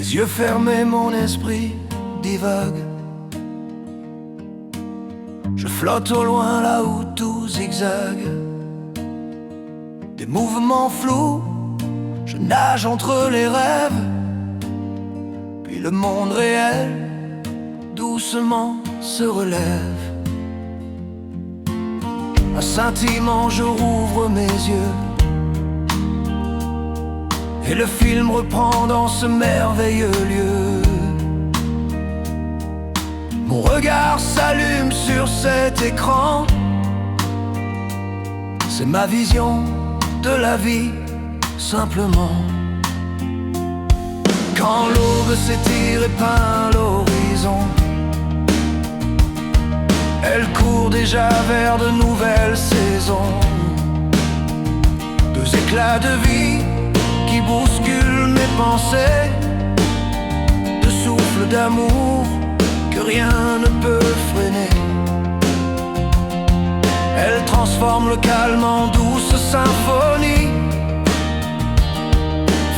Les yeux fermés, mon esprit divague. Je flotte au loin là où tout zigzague. Des mouvements flous, je nage entre les rêves. Puis le monde réel doucement se relève. Un scintillement, je rouvre mes yeux. Et le film reprend dans ce merveilleux lieu. Mon regard s'allume sur cet écran. C'est ma vision de la vie, simplement. Quand l'aube s'étire et peint l'horizon, elle court déjà vers de nouvelles saisons. Deux éclats de vie qui bousculent mes pensées, deux souffles d'amour que rien ne peut freiner. Elle transforme le calme en douce symphonie,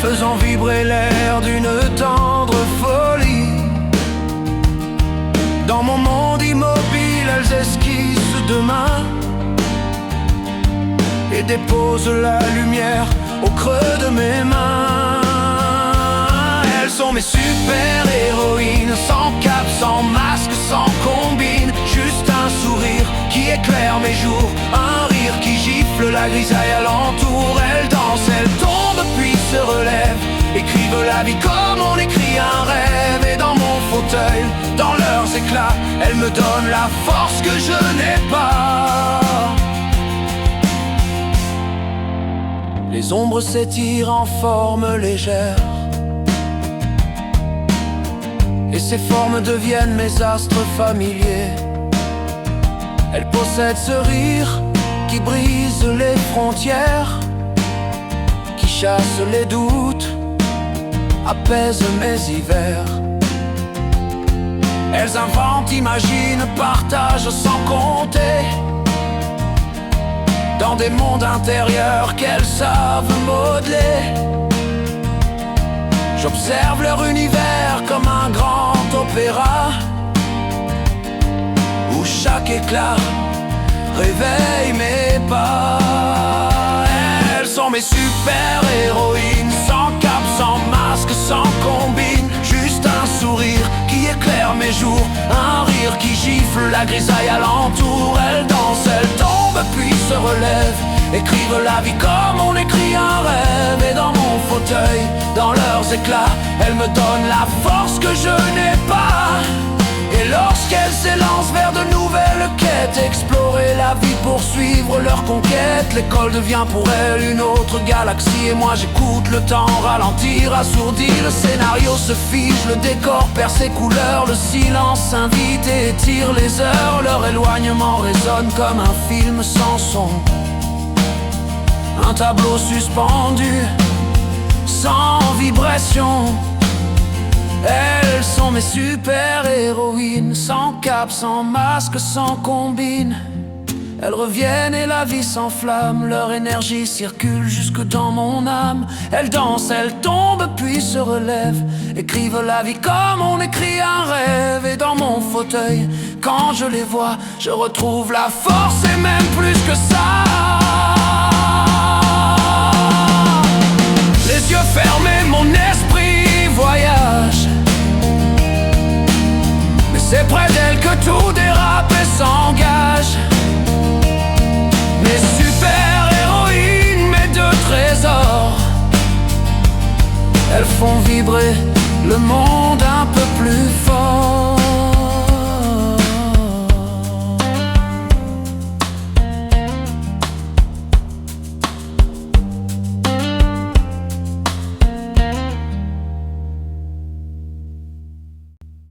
faisant vibrer l'air d'une tendre folie. Dans mon monde immobile, elles esquissent demain et déposent la lumière au creux de mes mains. Elles sont mes super-héroïnes, sans cap, sans masque, sans combine. Juste un sourire qui éclaire mes jours, un rire qui gifle la grisaille alentour. Elles dansent, elles tombent puis se relèvent, écrivent la vie comme on écrit un rêve. Et dans mon fauteuil, dans leurs éclats, elles me donnent la force que je n'ai pas. Les ombres s'étirent en forme légère, et ces formes deviennent mes astres familiers. Elles possèdent ce rire qui brise les frontières, qui chasse les doutes, apaise mes hivers. Elles inventent, imaginent, partagent sans compter, dans des mondes intérieurs qu'elles savent modeler. J'observe leur univers comme un grand opéra, où chaque éclat réveille mes pas. Elles sont mes super-héroïnes, sans cap, sans masque, sans combine. Juste un sourire qui éclaire mes jours, un rire qui gifle la grisaille alentour. Elles dansent, elles tombent puis se relèvent, écrivent la vie comme on écrit un rêve. Et dans mon fauteuil, dans leurs éclats, elles me donnent la force que je n'ai pas. Et lorsqu'elles s'élancent vers de nouvelles quêtes, explorer la vie, poursuivre leur conquête, l'école devient pour elles une autre galaxie. Et moi j'écoute le temps ralentir, assourdi, le scénario se fige, le décor perd ses couleurs, le silence s'invite et étire les heures. Leur éloignement résonne comme un film sans son, un tableau suspendu, sans vibration. Elles sont mes super-héroïnes, sans cap, sans masque, sans combine. Elles reviennent et la vie s'enflamme, leur énergie circule jusque dans mon âme. Elles dansent, elles tombent puis se relèvent, écrivent la vie comme on écrit un rêve. Et dans mon fauteuil, quand je les vois, je retrouve la force et même plus que ça. Les yeux fermés, mon esprit voyage, mais c'est près d'elles que tout dérape et s'engage. Mes super-héroïnes, mes deux trésors, elles font vibrer le monde un peu plus fort.